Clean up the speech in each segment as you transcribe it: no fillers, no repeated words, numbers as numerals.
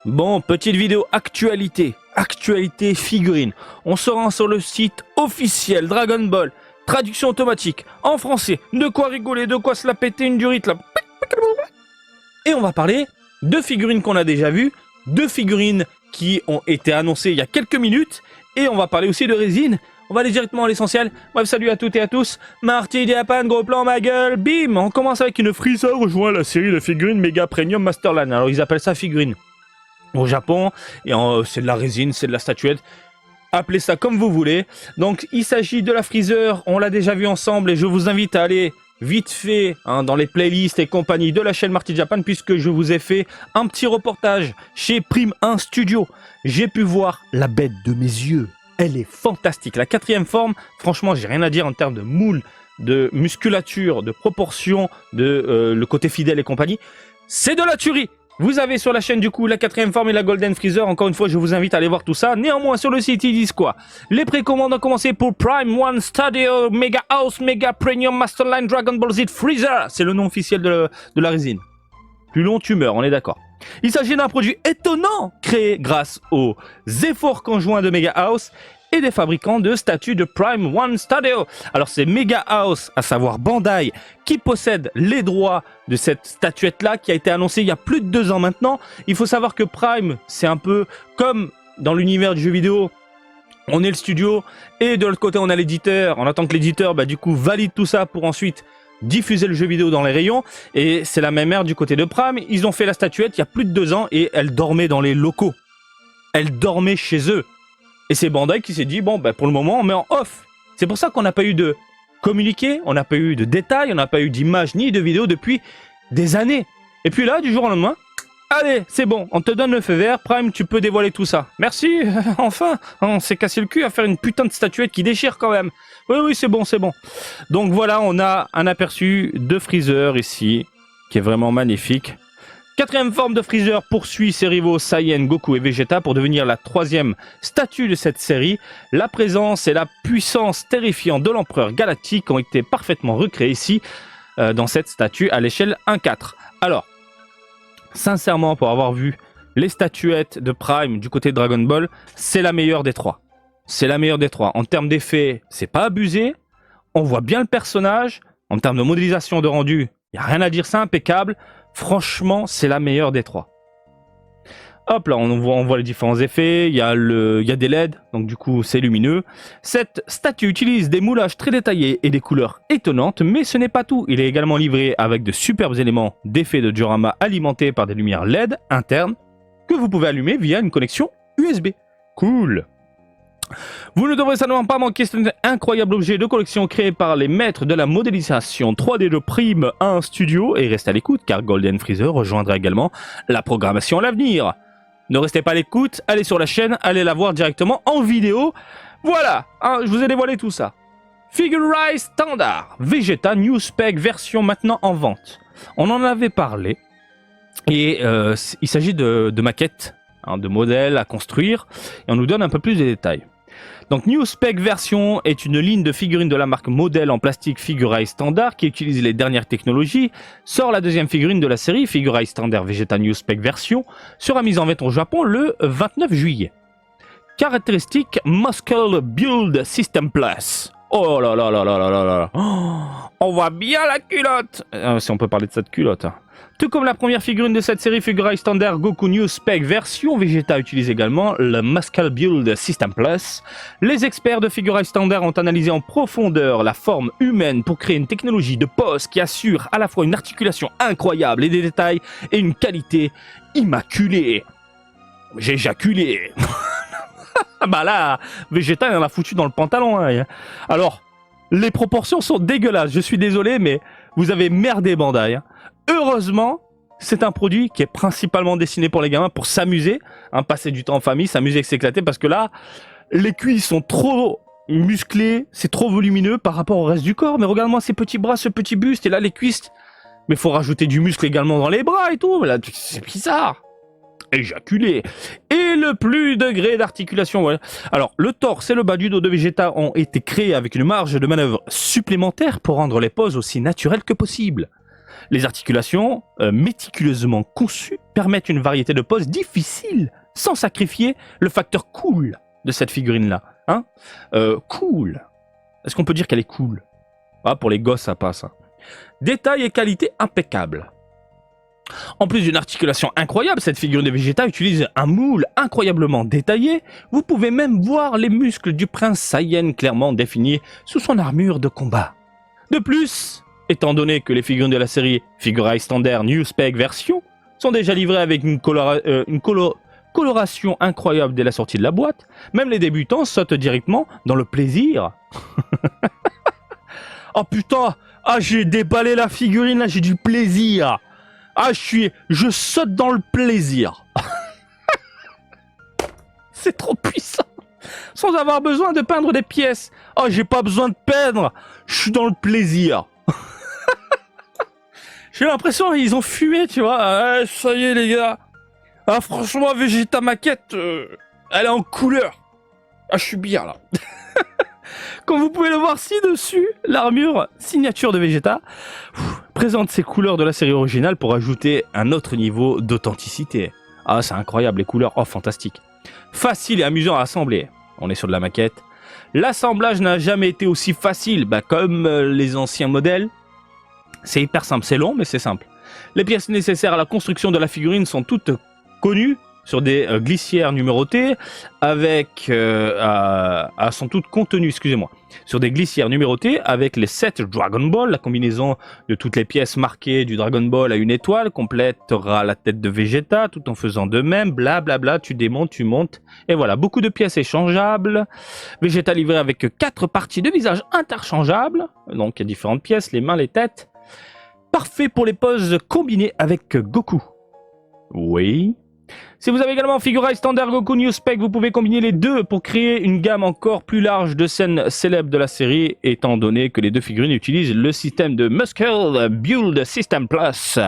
Bon, petite vidéo actualité. Actualité figurine. On se rend sur le site officiel Dragon Ball. Traduction automatique. En français. De quoi rigoler, de quoi se la péter une durite là. Et on va parler de figurines qu'on a déjà vues. De figurines qui ont été annoncées il y a quelques minutes. Et on va parler aussi de résine. On va aller directement à l'essentiel. Bref, salut à toutes et à tous. Marty Japan, gros plan, ma gueule. Bim. On commence avec une Freezer rejoint la série de figurines Mega Premium Masterline. Alors ils appellent ça figurine au Japon, et c'est de la résine, c'est de la statuette, appelez ça comme vous voulez. Donc il s'agit de la Freezer, on l'a déjà vu ensemble, et je vous invite à aller vite fait dans les playlists et compagnie de la chaîne Marty Japan, puisque je vous ai fait un petit reportage chez Prime 1 Studio. J'ai pu voir la bête de mes yeux, elle est fantastique. La 4e forme, franchement j'ai rien à dire en termes de moule, de musculature, de proportion, de le côté fidèle et compagnie, c'est de la tuerie. Vous avez sur la chaîne du coup la 4e forme et la Golden Freezer. Encore une fois, je vous invite à aller voir tout ça. Néanmoins, sur le site, ils disent quoi? Les précommandes ont commencé pour Prime 1 Studio Mega House Mega Premium Masterline Dragon Ball Z Freezer. C'est le nom officiel de la résine. Plus long, tu meurs, on est d'accord. Il s'agit d'un produit étonnant créé grâce aux efforts conjoints de Mega House et des fabricants de statues de Prime 1 Studio. Alors c'est Mega House, à savoir Bandai, qui possède les droits de cette statuette-là, qui a été annoncée il y a plus de 2 ans maintenant. Il faut savoir que Prime, c'est un peu comme dans l'univers du jeu vidéo. On est le studio, et de l'autre côté on a l'éditeur. On attend que l'éditeur, du coup, valide tout ça pour ensuite diffuser le jeu vidéo dans les rayons. Et c'est la même ère du côté de Prime. Ils ont fait la statuette il y a plus de 2 ans, et elle dormait dans les locaux. Elle dormait chez eux. Et c'est Bandai qui s'est dit, bon, pour le moment, on met en off. C'est pour ça qu'on n'a pas eu de communiqué, on n'a pas eu de détails, on n'a pas eu d'images ni de vidéos depuis des années. Et puis là, du jour au lendemain, allez, c'est bon, on te donne le feu vert, Prime, tu peux dévoiler tout ça. Merci, enfin, on s'est cassé le cul à faire une putain de statuette qui déchire quand même. Oui, c'est bon, c'est bon. Donc voilà, on a un aperçu de Freezer ici, qui est vraiment magnifique. 4e forme de Freezer poursuit ses rivaux Saiyan, Goku et Vegeta pour devenir la 3e statue de cette série. La présence et la puissance terrifiante de l'empereur galactique ont été parfaitement recréées ici dans cette statue à l'échelle 1/4. Alors, sincèrement, pour avoir vu les statuettes de Prime du côté de Dragon Ball, c'est la meilleure des 3. C'est la meilleure des 3. En termes d'effets, c'est pas abusé. On voit bien le personnage. En termes de modélisation de rendu, il n'y a rien à dire, c'est impeccable. Franchement, c'est la meilleure des 3. Hop là, on voit les différents effets. Il y a des LED, donc du coup, c'est lumineux. Cette statue utilise des moulages très détaillés et des couleurs étonnantes, mais ce n'est pas tout. Il est également livré avec de superbes éléments d'effets de diorama alimentés par des lumières LED internes que vous pouvez allumer via une connexion USB. Cool! Vous ne devrez certainement pas manquer cet incroyable objet de collection créé par les maîtres de la modélisation 3D de Prime 1 Studio, et restez à l'écoute car Golden Freezer rejoindra également la programmation à l'avenir. Ne restez pas à l'écoute, allez sur la chaîne, allez la voir directement en vidéo. Voilà, je vous ai dévoilé tout ça. Figure-Rise Standard, Vegeta New Spec version maintenant en vente. On en avait parlé, et il s'agit de maquettes, de modèles à construire, et on nous donne un peu plus de détails. Donc New Spec Version est une ligne de figurines de la marque Model en plastique Figure-Rise Standard qui utilise les dernières technologies. Sort la 2e figurine de la série, Figure-Rise Standard Vegeta New Spec Version, sera mise en vente au Japon le 29 juillet. Caractéristique Muscle Build System Plus. Oh là là là là là là là. On voit bien la culotte. Si on peut parler de cette culotte. Tout comme la première figurine de cette série Figure-Rise Standard Goku New Spec Version, Vegeta utilise également le Muscle Build System Plus. Les experts de Figure-Rise Standard ont analysé en profondeur la forme humaine pour créer une technologie de pose qui assure à la fois une articulation incroyable et des détails et une qualité immaculée. J'ai éjaculé. Là, Vegeta il en a foutu dans le pantalon. Hein. Alors, les proportions sont dégueulasses, je suis désolé, mais vous avez merdé Bandai. Hein. Heureusement, c'est un produit qui est principalement destiné pour les gamins, pour s'amuser, passer du temps en famille, s'amuser et s'éclater, parce que là, les cuisses sont trop musclées, c'est trop volumineux par rapport au reste du corps, mais regarde-moi ces petits bras, ce petit buste, et là les cuisses, mais il faut rajouter du muscle également dans les bras et tout, là, c'est bizarre. Éjaculé. Et le plus degré d'articulation, voilà. Alors, le torse et le bas du dos de Vegeta ont été créés avec une marge de manœuvre supplémentaire pour rendre les poses aussi naturelles que possible. Les articulations, méticuleusement conçues, permettent une variété de poses difficiles, sans sacrifier le facteur cool de cette figurine-là. Hein, cool. Est-ce qu'on peut dire qu'elle est cool? Ah, pour les gosses, ça passe. Hein. Détail et qualité impeccable. En plus d'une articulation incroyable, cette figurine de Vegeta utilise un moule incroyablement détaillé. Vous pouvez même voir les muscles du prince Saiyan clairement définis sous son armure de combat. De plus, étant donné que les figurines de la série Figure Standard New Spec version sont déjà livrées avec une coloration incroyable dès la sortie de la boîte, même les débutants sautent directement dans le plaisir. Oh putain, ah j'ai déballé la figurine là, j'ai du plaisir. Ah je saute dans le plaisir. C'est trop puissant. Sans avoir besoin de peindre des pièces. Oh j'ai pas besoin de peindre, je suis dans le plaisir. J'ai l'impression qu'ils ont fumé, tu vois. Ah, ça y est les gars. Ah franchement Vegeta maquette, elle est en couleur. Ah je suis bien là. Comme vous pouvez le voir ci-dessus, l'armure signature de Vegeta présente ses couleurs de la série originale pour ajouter un autre niveau d'authenticité. Ah, c'est incroyable, les couleurs, oh, fantastique. Facile et amusant à assembler. On est sur de la maquette. L'assemblage n'a jamais été aussi facile, comme les anciens modèles. C'est hyper simple, c'est long, mais c'est simple. Les pièces nécessaires à la construction de la figurine sont toutes connues sur des glissières numérotées sont toutes contenues, excusez-moi, sur des glissières numérotées avec les 7 Dragon Ball. La combinaison de toutes les pièces marquées du Dragon Ball à une étoile complétera la tête de Vegeta tout en faisant de même, blablabla, tu démontes, tu montes, et voilà, beaucoup de pièces échangeables. Vegeta livré avec 4 parties de visage interchangeables, donc il y a différentes pièces, les mains, les têtes. Parfait pour les poses combinées avec Goku. Oui. Si vous avez également Figure Standard Goku New Spec, vous pouvez combiner les deux pour créer une gamme encore plus large de scènes célèbres de la série, étant donné que les deux figurines utilisent le système de Muscle Build System Plus.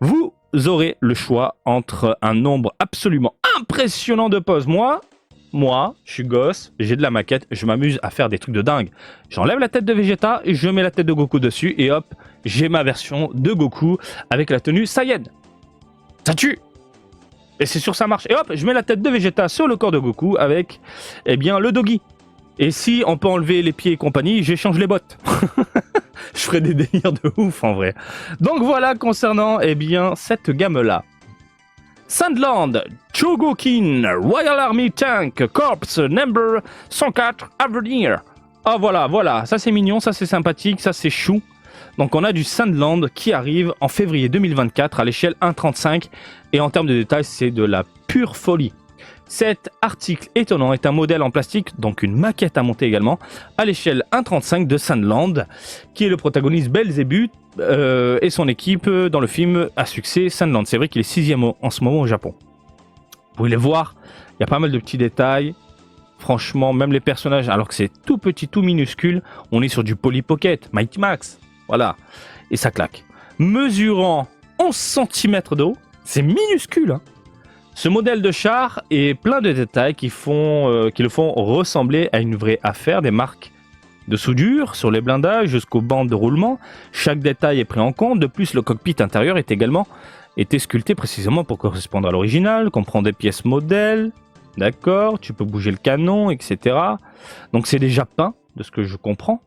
Vous aurez le choix entre un nombre absolument impressionnant de poses. Moi, je suis gosse, j'ai de la maquette, je m'amuse à faire des trucs de dingue. J'enlève la tête de Vegeta, je mets la tête de Goku dessus et hop, j'ai ma version de Goku avec la tenue Saiyan. Ça tue! Et c'est sûr ça marche. Et hop, je mets la tête de Vegeta sur le corps de Goku avec, le doggy. Et si on peut enlever les pieds et compagnie, j'échange les bottes. Je ferai des délires de ouf en vrai. Donc voilà concernant, cette gamme-là. Sandland, Chogokin, Royal Army Tank, Corps, Number 104, Avenir. Ah voilà, ça c'est mignon, ça c'est sympathique, ça c'est chou. Donc on a du Sandland qui arrive en février 2024 à l'échelle 1.35 et en termes de détails c'est de la pure folie. Cet article étonnant est un modèle en plastique, donc une maquette à monter également, à l'échelle 1.35 de Sandland, qui est le protagoniste Belzébuth et son équipe dans le film à succès Sandland. C'est vrai qu'il est 6e en ce moment au Japon. Vous pouvez les voir, il y a pas mal de petits détails. Franchement, même les personnages, alors que c'est tout petit, tout minuscule, on est sur du Polly Pocket, Mighty Max. Voilà, et ça claque. Mesurant 11 cm de haut, c'est minuscule. Hein. Ce modèle de char est plein de détails qui le font ressembler à une vraie affaire, des marques de soudure sur les blindages jusqu'aux bandes de roulement. Chaque détail est pris en compte. De plus, le cockpit intérieur est également été sculpté précisément pour correspondre à l'original, comprend des pièces modèles, d'accord, tu peux bouger le canon, etc. Donc c'est déjà peint, de ce que je comprends.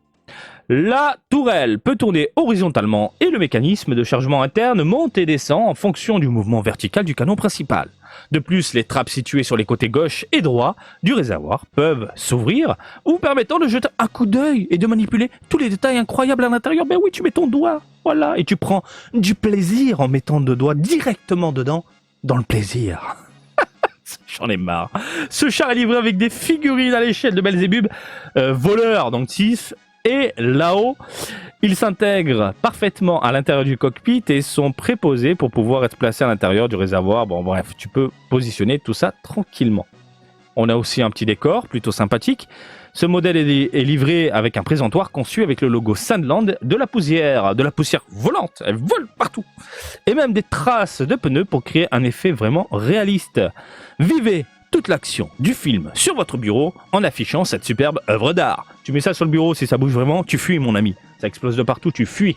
La tourelle peut tourner horizontalement et le mécanisme de chargement interne monte et descend en fonction du mouvement vertical du canon principal. De plus, les trappes situées sur les côtés gauche et droit du réservoir peuvent s'ouvrir, vous permettant de jeter un coup d'œil et de manipuler tous les détails incroyables à l'intérieur. Ben oui, tu mets ton doigt, voilà, et tu prends du plaisir en mettant le doigt directement dedans, dans le plaisir. J'en ai marre. Ce char est livré avec des figurines à l'échelle de Belzébuth, voleur, donc 6. Et là-haut, ils s'intègrent parfaitement à l'intérieur du cockpit et sont préposés pour pouvoir être placés à l'intérieur du réservoir. Bon bref, tu peux positionner tout ça tranquillement. On a aussi un petit décor plutôt sympathique. Ce modèle est livré avec un présentoir conçu avec le logo Sandland, de la poussière volante, elle vole partout. Et même des traces de pneus pour créer un effet vraiment réaliste. Vivez toute l'action du film sur votre bureau en affichant cette superbe œuvre d'art. Tu mets ça sur le bureau, si ça bouge vraiment, tu fuis mon ami. Ça explose de partout, tu fuis.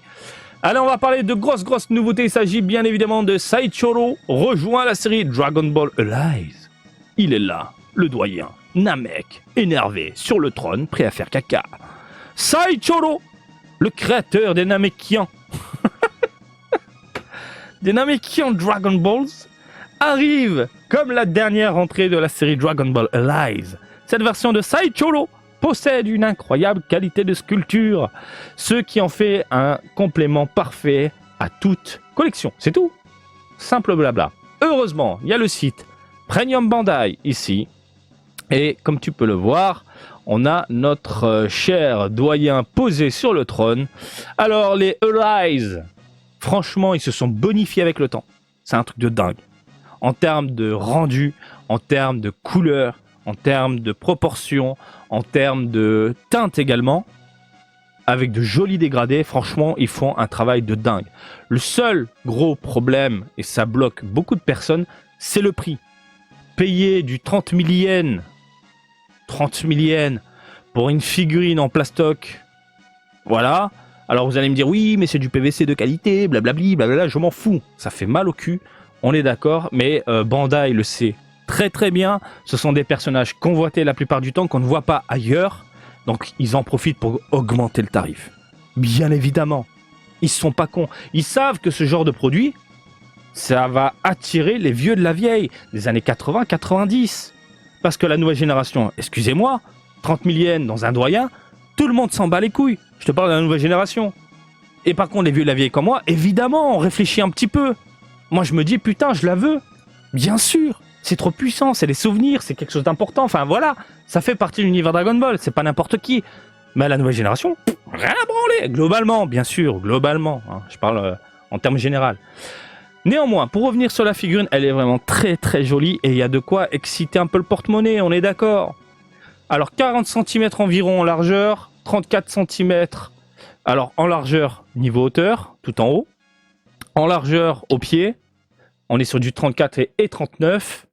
Allez, on va parler de grosses nouveautés. Il s'agit bien évidemment de Saichoro, rejoint la série Dragon Ball Arise. Il est là, le doyen, Namek, énervé, sur le trône, prêt à faire caca. Saichoro, le créateur des Namekians, des Namekians Dragon Balls, arrive comme la dernière entrée de la série Dragon Ball Arise. Cette version de Saichoro possède une incroyable qualité de sculpture, ce qui en fait un complément parfait à toute collection. C'est tout. Simple blabla. Heureusement, il y a le site Premium Bandai ici. Et comme tu peux le voir, on a notre cher doyen posé sur le trône. Alors, les Arise, franchement, ils se sont bonifiés avec le temps. C'est un truc de dingue. En termes de rendu, en termes de couleur, en termes de proportions, en termes de teinte également, avec de jolis dégradés, franchement, ils font un travail de dingue. Le seul gros problème, et ça bloque beaucoup de personnes, c'est le prix. Payer du 30 000 yens, 30 000 yens pour une figurine en plastoc, voilà. Alors vous allez me dire, oui, mais c'est du PVC de qualité, blablabli, blablabla, je m'en fous. Ça fait mal au cul, on est d'accord, mais Bandai le sait très bien. Ce sont des personnages convoités la plupart du temps qu'on ne voit pas ailleurs. Donc ils en profitent pour augmenter le tarif. Bien évidemment. Ils sont pas cons. Ils savent que ce genre de produit, ça va attirer les vieux de la vieille, des années 80-90. Parce que la nouvelle génération, excusez-moi, 30 000 yens dans un doyen, tout le monde s'en bat les couilles. Je te parle de la nouvelle génération. Et par contre, les vieux de la vieille comme moi, évidemment, on réfléchit un petit peu. Moi, je me dis, putain, je la veux. Bien sûr. C'est trop puissant, c'est des souvenirs, c'est quelque chose d'important. Enfin voilà, ça fait partie de l'univers Dragon Ball, c'est pas n'importe qui. Mais à la nouvelle génération, rien à branler. Globalement, bien sûr, globalement. Hein, je parle en termes généraux. Néanmoins, pour revenir sur la figurine, elle est vraiment très jolie et il y a de quoi exciter un peu le porte-monnaie, on est d'accord. Alors 40 cm environ en largeur, 34 cm alors en largeur niveau hauteur, tout en haut. En largeur au pied, on est sur du 34 et 39.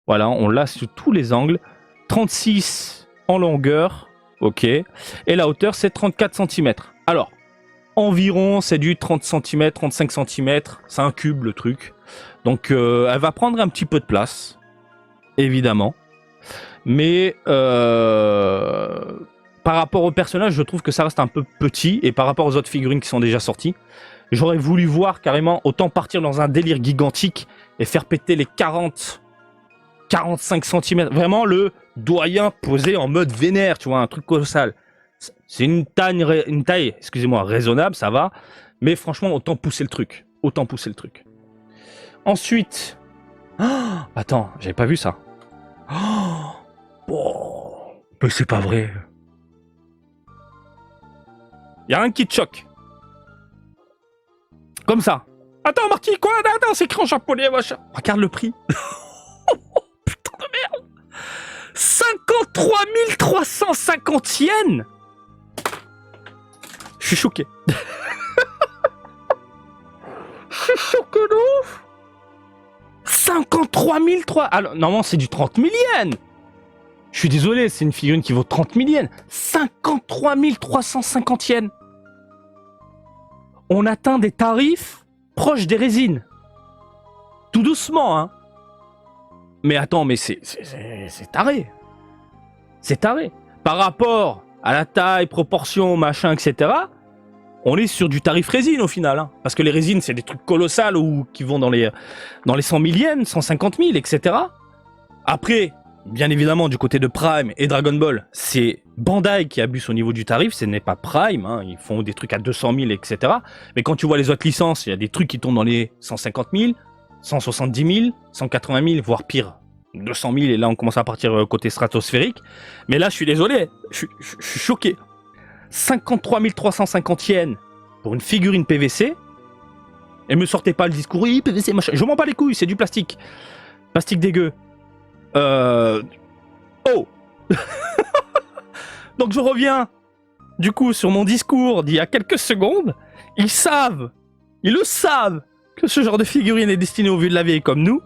Voilà, on l'a sous tous les angles. 36 en longueur, ok. Et la hauteur, c'est 34 cm. Alors, environ, c'est du 30 cm, 35 cm. C'est un cube, le truc. Donc, elle va prendre un petit peu de place, évidemment. Mais, par rapport au personnage, je trouve que ça reste un peu petit. Et par rapport aux autres figurines qui sont déjà sorties, j'aurais voulu voir carrément, autant partir dans un délire gigantique et faire péter les 45 cm. Vraiment le doyen posé en mode vénère, tu vois, un truc colossal. C'est une taille, excusez-moi, raisonnable, ça va. Mais franchement, autant pousser le truc. Autant pousser le truc. Ensuite... Oh, attends, j'avais pas vu ça. Oh, mais c'est pas vrai. Y a rien qui te choque. Comme ça. Attends, Marty, quoi? Attends, c'est écrit en japonais, machin. Regarde le prix. Putain de merde. 53 350 yens. Je suis choqué. Je suis choqué de ouf. 53 300... Alors, normalement, c'est du 30 000 yens. Je suis désolé, c'est une figurine qui vaut 30 000 yens. 53 350 yens. On atteint des tarifs proches des résines. Tout doucement, hein. Mais attends, mais c'est taré. C'est taré. Par rapport à la taille, proportion, machin, etc., on est sur du tarif résine au final. Hein. Parce que les résines, c'est des trucs colossales ou qui vont dans les 100 000 yens, 150 000, etc. Après, bien évidemment, du côté de Prime et Dragon Ball, c'est Bandai qui abuse au niveau du tarif, ce n'est pas Prime, hein, ils font des trucs à 200 000, etc. Mais quand tu vois les autres licences, il y a des trucs qui tombent dans les 150 000, 170 000, 180 000, voire pire, 200 000, et là on commence à partir côté stratosphérique. Mais là, je suis désolé, je suis choqué. 53 350 yens pour une figurine PVC, et me sortez pas le discours, oui, PVC, machin, je m'en bats les couilles, c'est du plastique. Plastique dégueu. Oh. Donc je reviens du coup sur mon discours d'il y a quelques secondes. Ils le savent que ce genre de figurine est destiné aux vieux de la vieille comme nous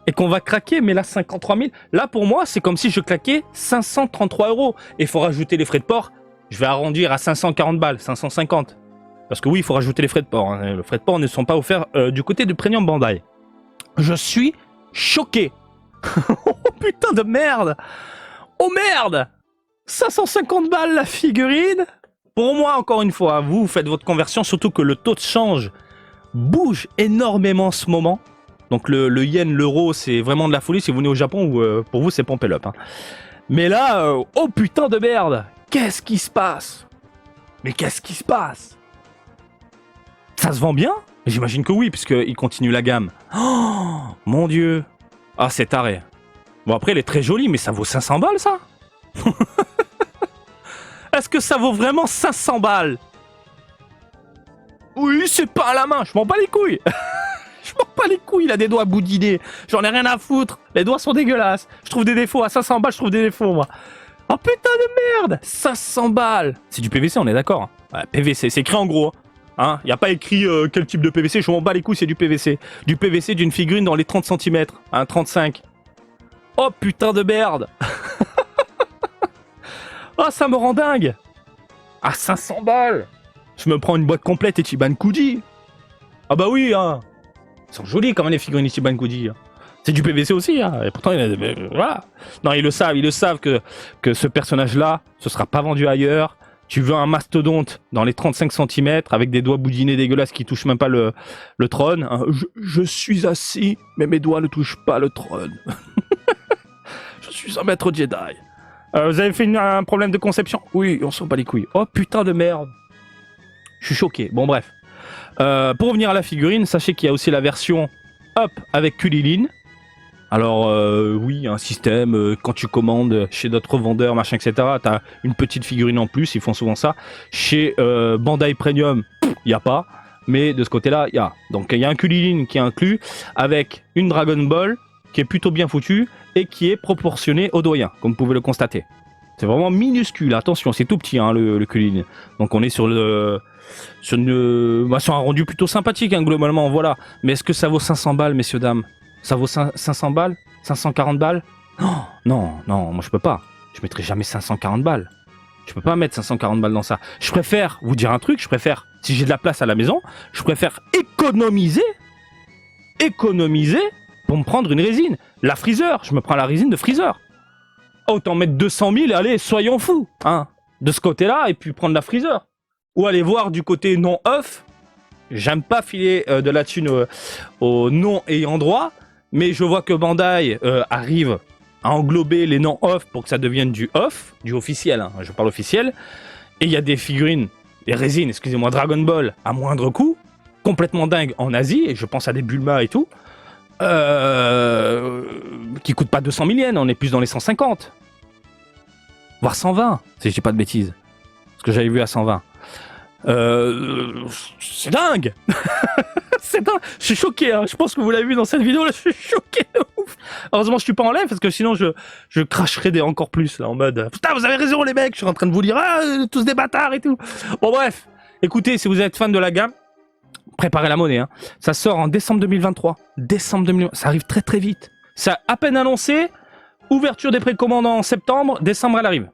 et qu'on va craquer. Mais là 53 000, là pour moi c'est comme si je claquais 533 €. Et il faut rajouter les frais de port. Je vais arrondir à 540 balles, 550. Parce que oui, il faut rajouter les frais de port. Hein. Les frais de port ne sont pas offerts du côté de Premium Bandai. Je suis choqué. Oh putain de merde. Oh merde. 550 balles la figurine. Pour moi, encore une fois, vous faites votre conversion, surtout que le taux de change bouge énormément en ce moment. Donc le yen, l'euro, c'est vraiment de la folie. Si vous venez au Japon, pour vous, c'est pompé up. Hein. Mais là, oh putain de merde. Qu'est-ce qui se passe? Mais qu'est-ce qui se passe? Ça se vend bien? J'imagine que oui, puisqu'il continue la gamme. Oh, mon Dieu. Ah, c'est taré. Bon, après, elle est très jolie, mais ça vaut 500 balles, ça? Est-ce que ça vaut vraiment 500 balles? Oui, c'est pas à la main, je m'en bats les couilles. Je m'en bats les couilles, il a des doigts boudinés. J'en ai rien à foutre, les doigts sont dégueulasses. Je trouve des défauts, à 500 balles, je trouve des défauts, moi. Oh putain de merde, 500 balles. C'est du PVC, on est d'accord. Ouais, PVC, c'est écrit en gros. Hein, y a pas écrit quel type de PVC, je m'en bats les couilles, c'est du PVC. Du PVC d'une figurine dans les 30 cm, hein, 35. Oh putain de merde. Oh, ça me rend dingue. À 500 balles. Je me prends une boîte complète Ichiban Kuji. Ah bah oui, hein. Ils sont jolis quand même les figurines Ichiban Kuji. Hein. C'est du PVC aussi, hein. Et pourtant, voilà. Non, ils le savent que ce personnage-là, ce sera pas vendu ailleurs. Tu veux un mastodonte dans les 35 cm avec des doigts boudinés dégueulasses qui touchent même pas le trône. Hein. Je suis assis, mais mes doigts ne touchent pas le trône. Je suis un maître Jedi. Vous avez fait un problème de conception? Oui, on s'en bat les couilles. Oh putain de merde. Je suis choqué. Bon bref. Pour revenir à la figurine, sachez qu'il y a aussi la version Up avec Kulilin. Alors oui, un système, quand tu commandes chez d'autres vendeurs, machin, etc., t'as une petite figurine en plus, ils font souvent ça. Chez Bandai Premium, il n'y a pas. Mais de ce côté-là, il y a. Donc il y a un Kulilin qui est inclus avec une Dragon Ball qui est plutôt bien foutue et qui est proportionnée au doyen, comme vous pouvez le constater. C'est vraiment minuscule, attention, c'est tout petit hein, le Kulilin. Donc on est sur sur un rendu plutôt sympathique hein, globalement, voilà. Mais est-ce que ça vaut 500 balles, messieurs, dames? Ça vaut 500 balles? 540 balles? Non, moi je peux pas. Je mettrai jamais 540 balles. Je peux pas mettre 540 balles dans ça. Je préfère vous dire un truc, si j'ai de la place à la maison, je préfère économiser pour me prendre une résine. La Freezer, je me prends la résine de Freezer. Autant mettre 200 000, allez, soyons fous, hein, de ce côté-là, et puis prendre la Freezer. Ou aller voir du côté non-off. J'aime pas filer de la thune aux non ayant droit, mais je vois que Bandai arrive à englober les non-off pour que ça devienne du off, du officiel, hein, je parle officiel. Et il y a des figurines, des résines, excusez-moi, Dragon Ball, à moindre coût, complètement dingue en Asie, et je pense à des Bulma et tout, qui coûtent pas 200 000 yens, on est plus dans les 150. Voire 120, si je dis pas de bêtises. Ce que j'avais vu à 120. C'est dingue. C'est dingue. Je suis choqué, hein. Je pense que vous l'avez vu dans cette vidéo, là, je suis choqué de ouf. Heureusement, je suis pas en live, parce que sinon, je cracherais encore plus, là, en mode, putain, vous avez raison, les mecs, je suis en train de vous dire, tous des bâtards et tout. Bon, bref. Écoutez, si vous êtes fan de la gamme, préparez la monnaie, hein. Ça sort en décembre 2023. Ça arrive très très vite. Ça a à peine annoncé. Ouverture des précommandes en septembre. Décembre, elle arrive.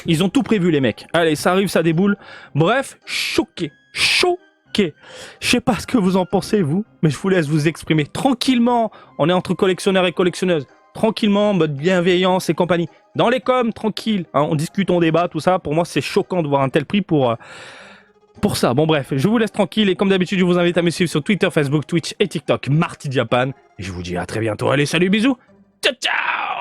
Ils ont tout prévu, les mecs. Allez, ça arrive, ça déboule. Bref, choqué. Je sais pas ce que vous en pensez, vous, mais je vous laisse vous exprimer tranquillement. On est entre collectionneurs et collectionneuses. Tranquillement, mode bienveillance et compagnie. Dans les coms, tranquille. Hein, on discute, on débat, tout ça. Pour moi, c'est choquant de voir un tel prix pour ça. Bon, bref, je vous laisse tranquille. Et comme d'habitude, je vous invite à me suivre sur Twitter, Facebook, Twitch et TikTok, Marty Japan. Et je vous dis à très bientôt. Allez, salut, bisous. Ciao, ciao.